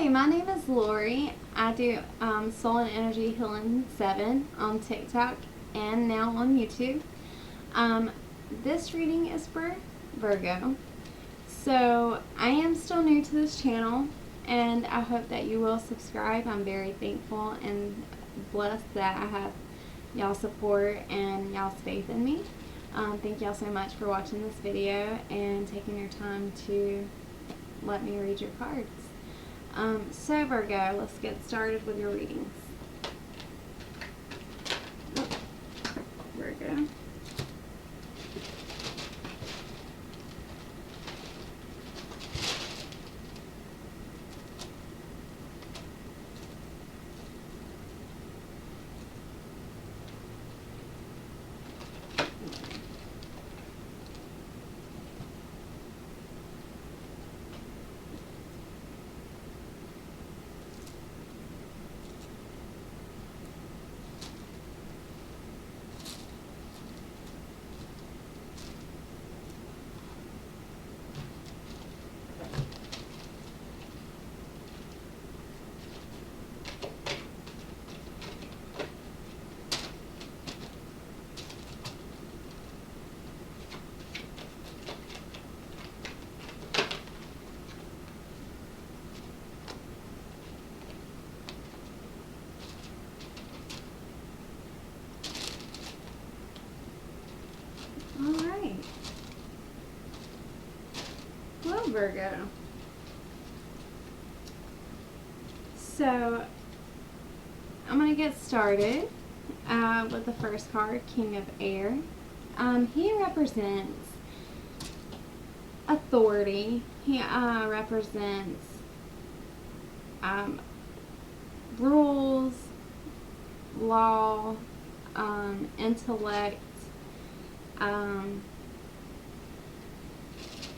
Hi, my name is Lori. I do Soul and Energy Healing 7 on TikTok and now on YouTube. Um, this reading is for Virgo. So I am still new to this channel and I hope that you will subscribe. I'm very thankful and blessed that I have y'all's support and y'all's faith in me. Thank y'all so much for watching this video and taking your time to let me read your cards. So Virgo, let's get started with your readings. Virgo. Alright. Well, Virgo. So, I'm going to get started with the first card, King of Air. He represents authority. He represents rules, law, intellect.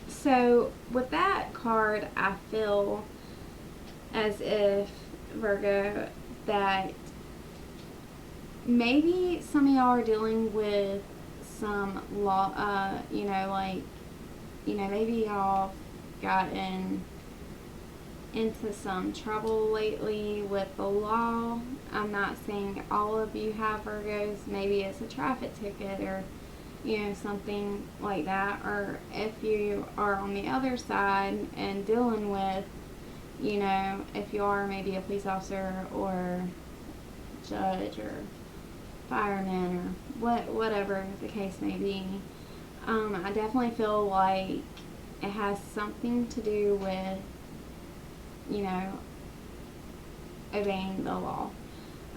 So with that card, I feel as if, Virgo, that maybe some of y'all are dealing with some law, maybe y'all gotten into some trouble lately with the law. I'm not saying all of you have, Virgos. Maybe it's a traffic ticket or something like that, or if you are on the other side and dealing with, if you are maybe a police officer or judge or fireman or whatever the case may be, I definitely feel like it has something to do with, obeying the law.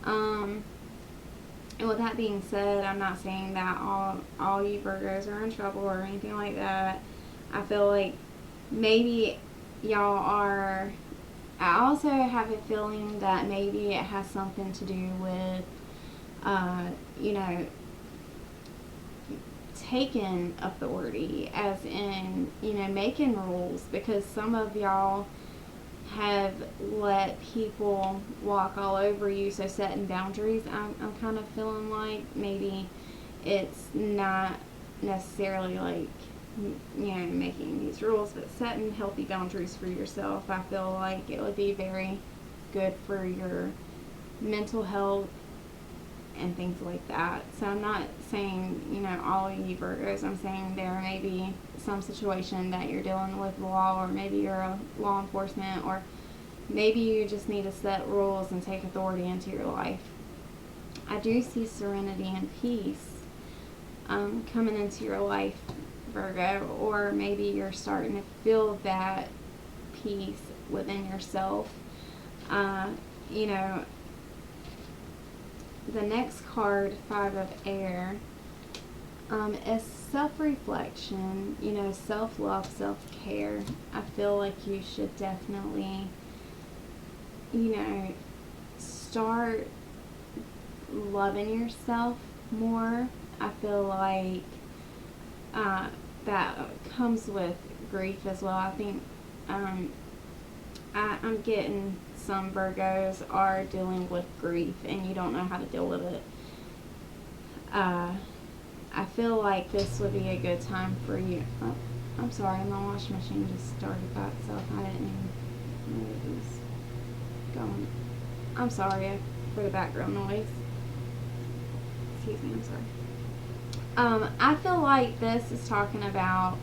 And with that being said, I'm not saying that all you Virgos are in trouble or anything like that. I feel like maybe y'all are. I also have a feeling that maybe it has something to do with, taking authority, as in, making rules, because some of y'all have let people walk all over you. So setting boundaries, I'm kind of feeling like maybe it's not necessarily like, making these rules, but setting healthy boundaries for yourself. I feel like it would be very good for your mental health and things like that. So I'm not saying, all of you Virgos. I'm saying there may be some situation that you're dealing with law, or maybe you're a law enforcement, or maybe you just need to set rules and take authority into your life. I do see serenity and peace coming into your life, Virgo, or maybe you're starting to feel that peace within yourself. The next card, Five of Air, is self-reflection, self-love, self-care. I feel like you should definitely, start loving yourself more. I feel like that comes with grief as well. I think I'm getting some Virgos are dealing with grief and you don't know how to deal with it. I feel like this would be a good time for you. Oh, I'm sorry, my washing machine just started by itself. I didn't even know it was I'm sorry for the background noise. Excuse me, I'm sorry. I feel like this is talking about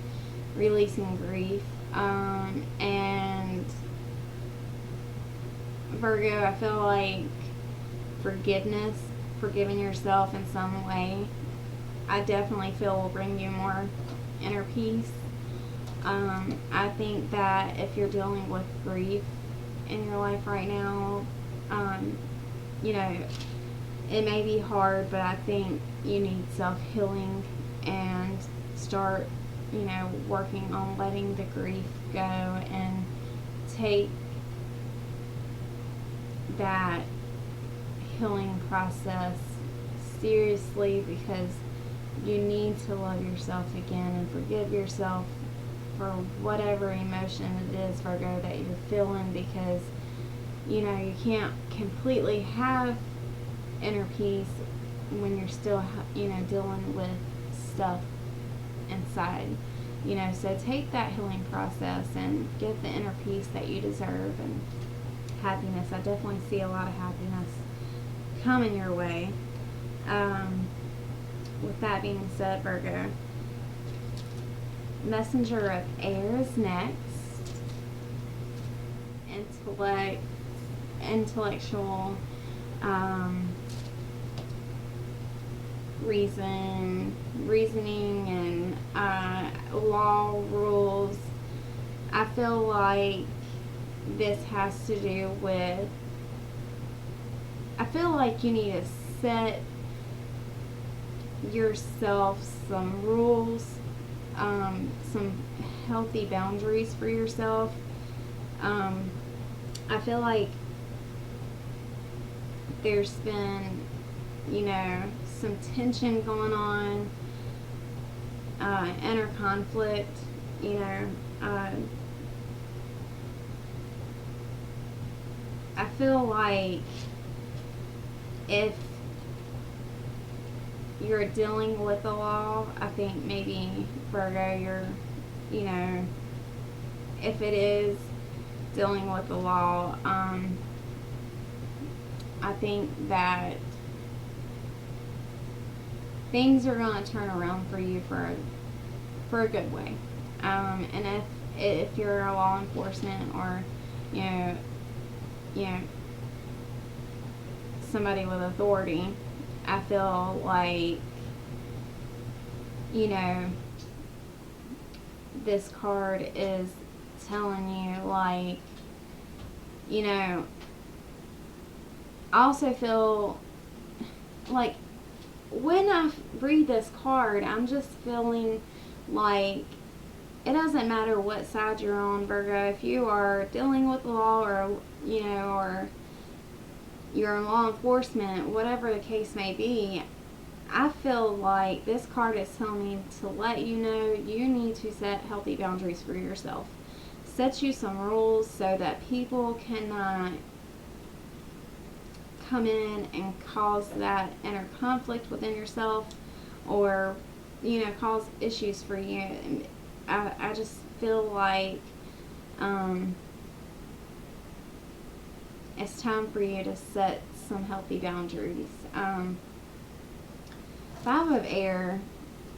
releasing grief, and Virgo, I feel like forgiveness, forgiving yourself in some way, I definitely feel will bring you more inner peace. I think that if you're dealing with grief in your life right now, you know, it may be hard, but I think you need self-healing and start, working on letting the grief go and take that healing process seriously, because you need to love yourself again and forgive yourself for whatever emotion it is, Virgo, that you're feeling, because you can't completely have inner peace when you're still dealing with stuff inside. So take that healing process and get the inner peace that you deserve and happiness. I definitely see a lot of happiness coming your way. With that being said, Virgo, Messenger of Air is next. Intellectual, reasoning and law, rules. I feel like this has to do with, I feel like you need to set yourself some rules, some healthy boundaries for yourself. I feel like there's been, some tension going on, inner conflict, I feel like if you're dealing with the law, I think maybe, Virgo, if it is dealing with the law, I think that things are going to turn around for you for a good way. And if you're a law enforcement or somebody with authority, I feel like this card is telling you, like, I also feel like when I read this card, I'm just feeling like it doesn't matter what side you're on, Virgo. If you are dealing with the law, or or you're in law enforcement, whatever the case may be, I feel like this card is telling me to let you know you need to set healthy boundaries for yourself. Set you some rules so that people cannot come in and cause that inner conflict within yourself, or cause issues for you. I just feel like it's time for you to set some healthy boundaries. Five of Air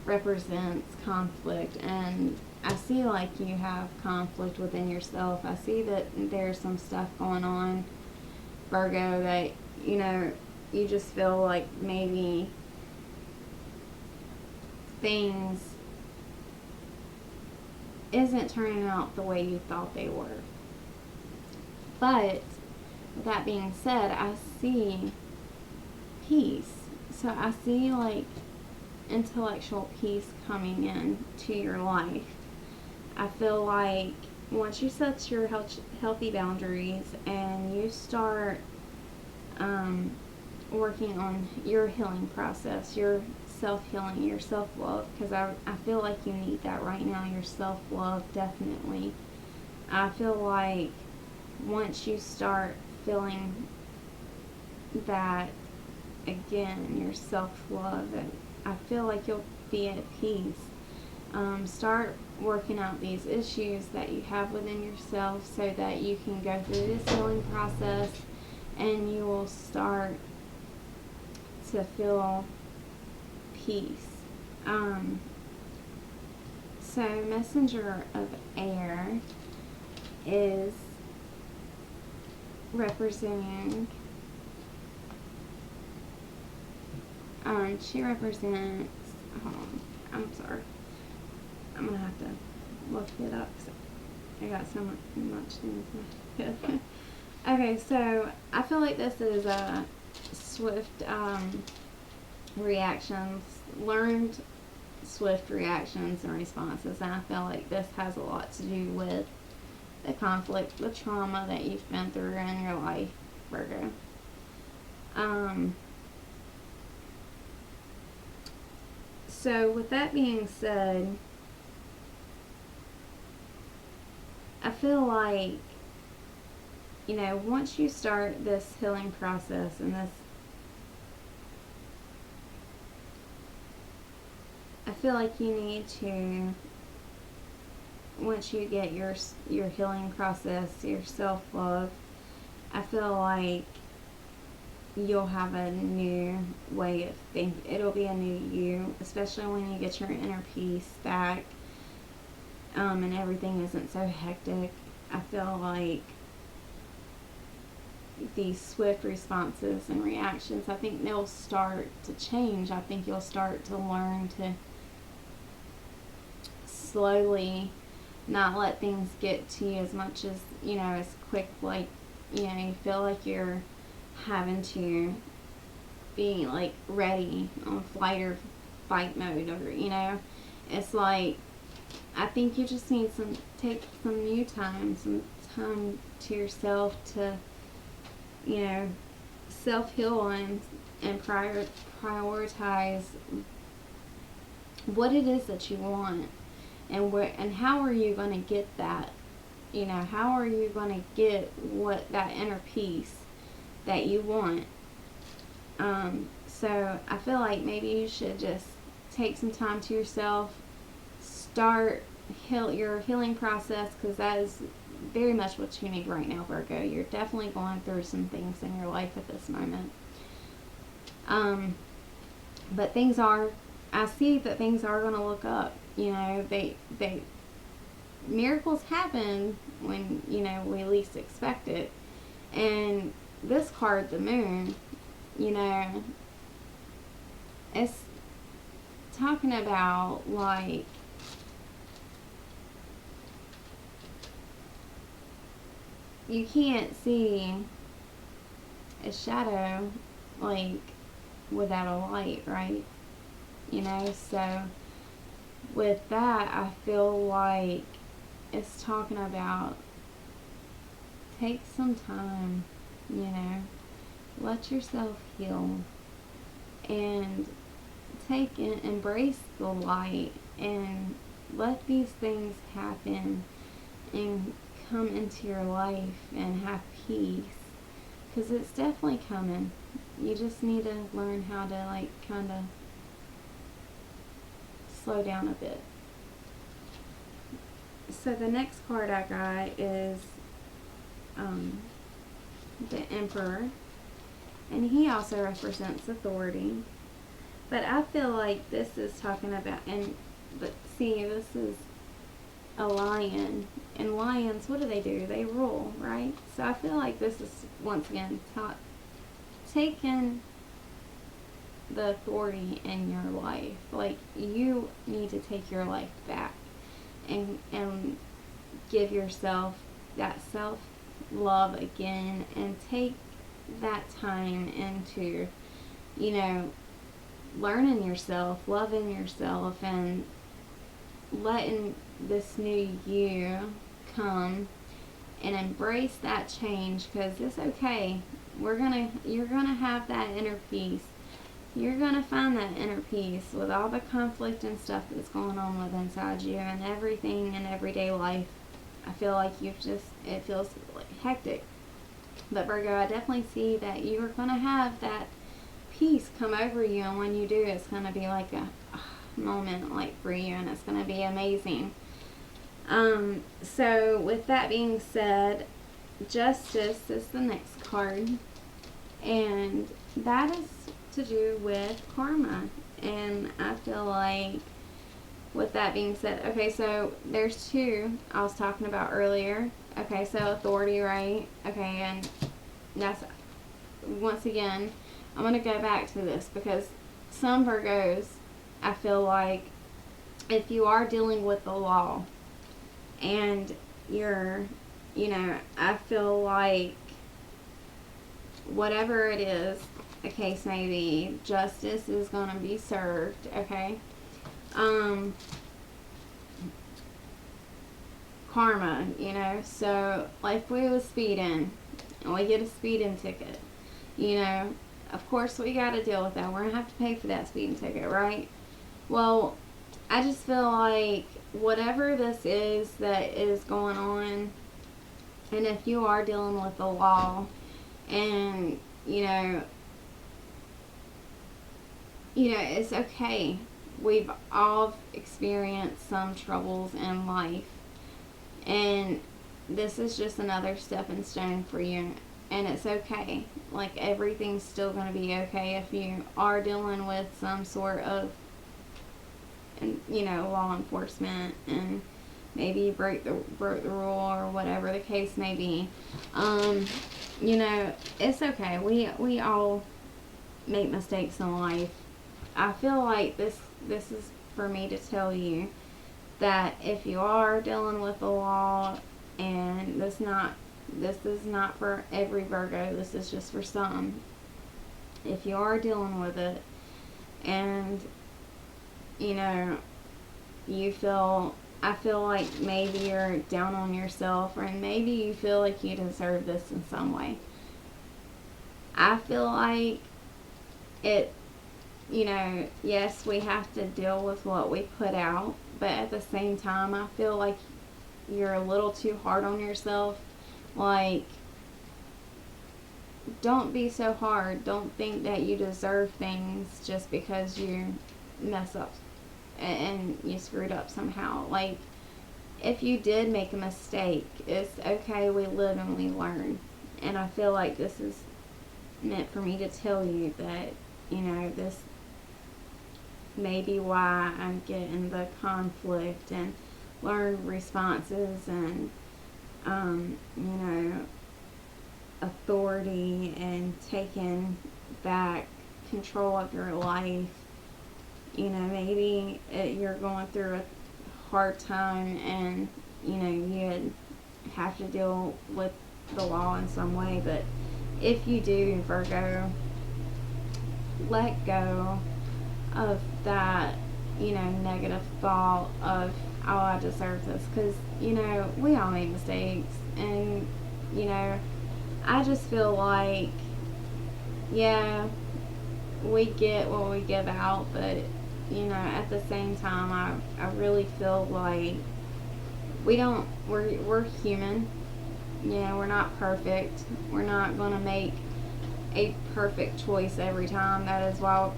represents conflict, and I see like you have conflict within yourself. I see that there's some stuff going on, Virgo, that you just feel like maybe things isn't turning out the way you thought they were. But with that being said, I see peace. So I see like intellectual peace coming in to your life. I feel like once you set your healthy boundaries and you start working on your healing process, your self-healing, your self-love, because I feel like you need that right now, your self-love, definitely. I feel like once you start feeling that again, your self-love, and I feel like you'll be at peace. Start working out these issues that you have within yourself so that you can go through this healing process and you will start to feel peace. So messenger of air is representing, she represents, hold on, I'm sorry, I'm gonna have to look it up because I got so much things in my head. Okay, so I feel like this is a swift reactions, learned swift reactions and responses, and I feel like this has a lot to do with the conflict, the trauma that you've been through in your life, Virgo. So with that being said, I feel like, you know, once you start this healing process and this, I feel like you need to, once you get your healing process, your self-love, I feel like you'll have a new way of thinking. It'll be a new you, especially when you get your inner peace back, and everything isn't so hectic. I feel like these swift responses and reactions, I think they'll start to change. I think you'll start to learn to slowly not let things get to you as much as, you know, as quick, like, you know, you feel like you're having to be like ready on flight or fight mode, or, you know, it's like, I think you just need take some new time, some time to yourself to, you know, self-heal and prioritize what it is that you want, and where and how are you going to get that, you know, how are you going to get what that inner peace that you want. So I feel like maybe you should just take some time to yourself, start your healing process, because that is very much what you need right now, Virgo. You're definitely going through some things in your life at this moment. But things are, I see that things are going to look up. You know, miracles happen when, you know, we least expect it. And this card, the moon, you know, it's talking about, like, you can't see a shadow, like, without a light, right? You know, so with that, I feel like it's talking about take some time, you know, let yourself heal and embrace the light and let these things happen and come into your life and have peace, because it's definitely coming. You just need to learn how to, like, kind of slow down a bit. So the next card I got is the Emperor, and he also represents authority. But I feel like this is talking about, but see, this is a lion, and lions, what do? They rule, right? So I feel like this is, once again, taking the authority in your life. Like, you need to take your life back and give yourself that self-love again, and take that time into, you know, learning yourself, loving yourself, and letting this new you come and embrace that change, because it's okay. You're gonna have that inner peace. You're gonna find that inner peace with all the conflict and stuff that's going on with inside you and everything in everyday life. I feel like it feels like hectic. But Virgo, I definitely see that you are gonna have that peace come over you, and when you do, it's gonna be like a moment, like, for you, and it's gonna be amazing. So with that being said, Justice is the next card, And that is to do with karma. And I feel like, with that being said, okay, so there's two I was talking about earlier. Okay, so authority, right? Okay, and that's, once again, I'm going to go back to this because some Virgos, I feel like, if you are dealing with the law and you're, I feel like whatever it is the case may be, justice is going to be served, okay? Um, Karma, so like if we was speeding and we get a speeding ticket, of course we got to deal with that. We're going to have to pay for that speeding ticket, right? Well, I just feel like whatever this is that is going on, and if you are dealing with the law, and it's okay. We've all experienced some troubles in life, and this is just another stepping stone for you, and it's okay. Like, everything's still going to be okay if you are dealing with some sort of, law enforcement, and maybe you broke the rule or whatever the case may be. It's okay. We all make mistakes in life. I feel like this is for me to tell you that if you are dealing with the law, and this is not for every Virgo, this is just for some. If you are dealing with it, and I feel like maybe you're down on yourself, or maybe you feel like you deserve this in some way. I feel like it, yes, we have to deal with what we put out, but at the same time, I feel like you're a little too hard on yourself. Like, don't be so hard. Don't think that you deserve things just because you mess up and you screwed up somehow. Like, if you did make a mistake, it's okay. We live and we learn. And I feel like this is meant for me to tell you that, this may be why I'm getting the conflict and learn responses, and, authority, and taking back control of your life. Maybe you're going through a hard time, and, you have to deal with the law in some way, but if you do, Virgo, let go of that, negative thought of, oh, I deserve this, because, we all make mistakes, and, I just feel like, yeah, we get what we give out, but, at the same time, I really feel like we're human. We're not perfect. We're not going to make a perfect choice every time. That is why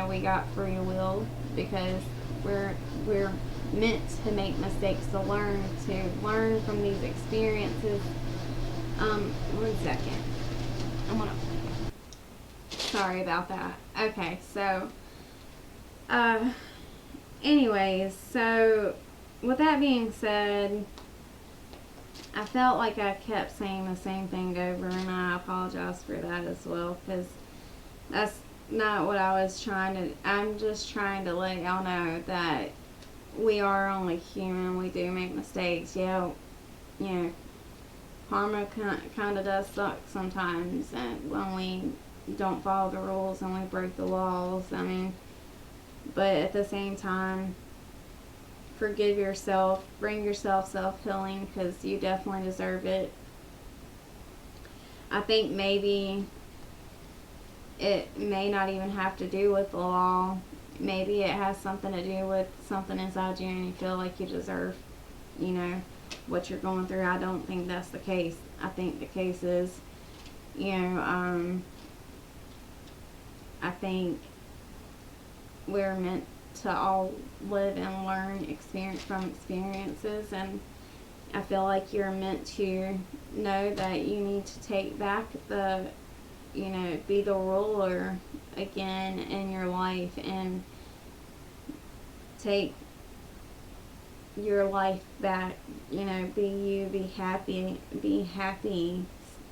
we got free will, because we're meant to make mistakes, to learn from these experiences. 1 second. Sorry about that. Okay, so anyways, so with that being said, I felt like I kept saying the same thing over, and I apologize for that as well, because that's not what I was trying to. I'm just trying to let y'all know that we are only human. We do make mistakes. Yeah, karma kind of does suck sometimes, and when we don't follow the rules and we break the laws. I mean, but at the same time, forgive yourself, bring yourself self-healing, because you definitely deserve it. I think maybe it may not even have to do with the law. Maybe it has something to do with something inside you, and you feel like you deserve, what you're going through. I don't think that's the case. I think the case is, I think we're meant to all live and learn from experiences, and I feel like you're meant to know that you need to take back the you know, be the ruler again in your life and take your life back. You know, be you, be happy,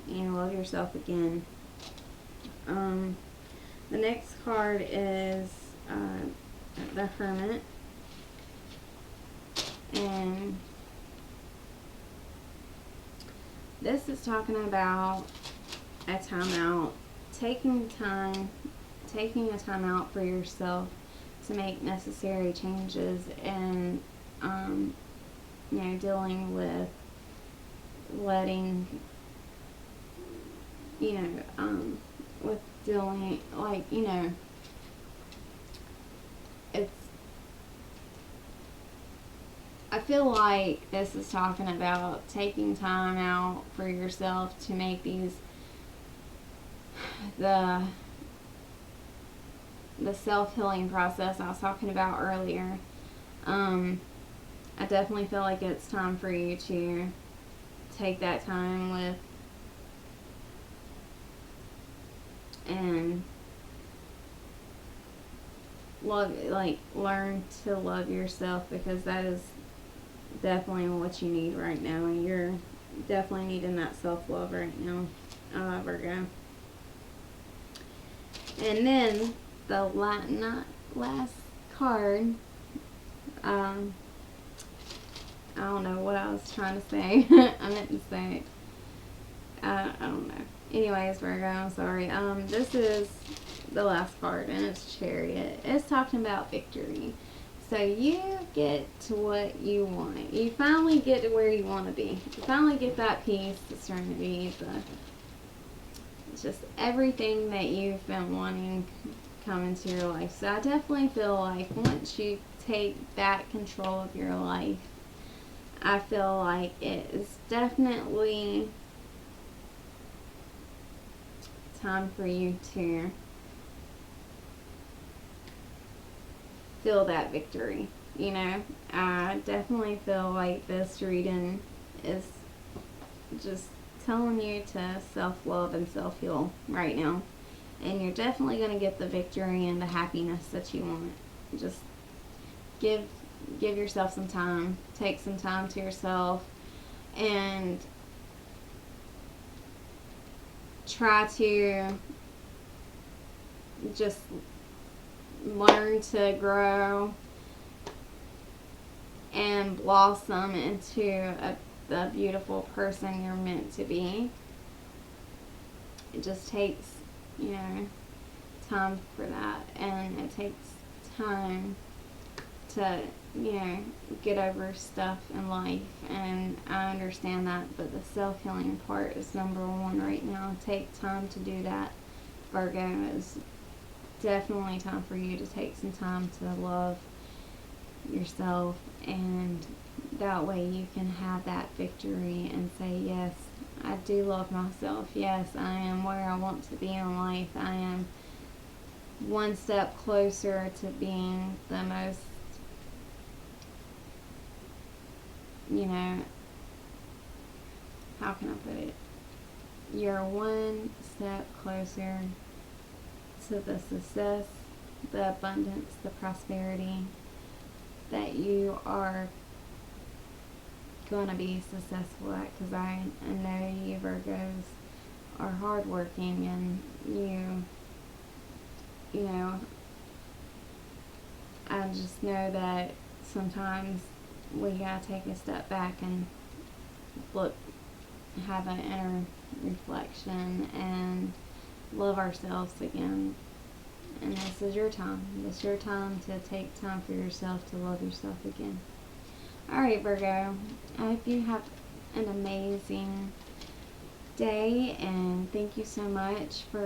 and love yourself again. The next card is the Hermit, and this is talking about a time out, taking a time out for yourself to make necessary changes, and you know, dealing with letting, you know, with dealing, like, you know, it's, I feel like this is talking about taking time out for yourself to make these, the self-healing process I was talking about earlier. I definitely feel like it's time for you to take that time with and love, like, learn to love yourself, because that is definitely what you need right now, and you're definitely needing that self-love right now, Virgo. And then the last card, I don't know what I was trying to say. I meant to say, I don't know. Anyways, Virgo, I'm sorry. This is the last card, and it's Chariot. It's talking about victory. So you get to what you want. You finally get to where you want to be. You finally get that peace, the serenity, it's just everything that you've been wanting come into your life. So I definitely feel like once you take back control of your life, I feel like it is definitely time for you to feel that victory. You know, I definitely feel like this reading is just telling you to self-love and self-heal right now. And you're definitely going to get the victory and the happiness that you want. Just give yourself some time. Take some time to yourself and try to just learn to grow and blossom into the beautiful person you're meant to be. It just takes, you know, time for that, and it takes time to, you know, get over stuff in life, and I understand that, but the self-healing part is number one right now. Take time to do that, Virgo. Is definitely time for you to take some time to love yourself, and that way you can have that victory and say, yes, I do love myself. Yes, I am where I want to be in life. I am one step closer to being the most, you know, how can I put it? You're one step closer to the success, the abundance, the prosperity that you are going to be successful at, because I know you Virgos are hardworking, and you know, I just know that sometimes we gotta take a step back and look, have an inner reflection, and love ourselves again. And this is your time. This is your time to take time for yourself, to love yourself again. Alright, Virgo, I hope you have an amazing day, and thank you so much for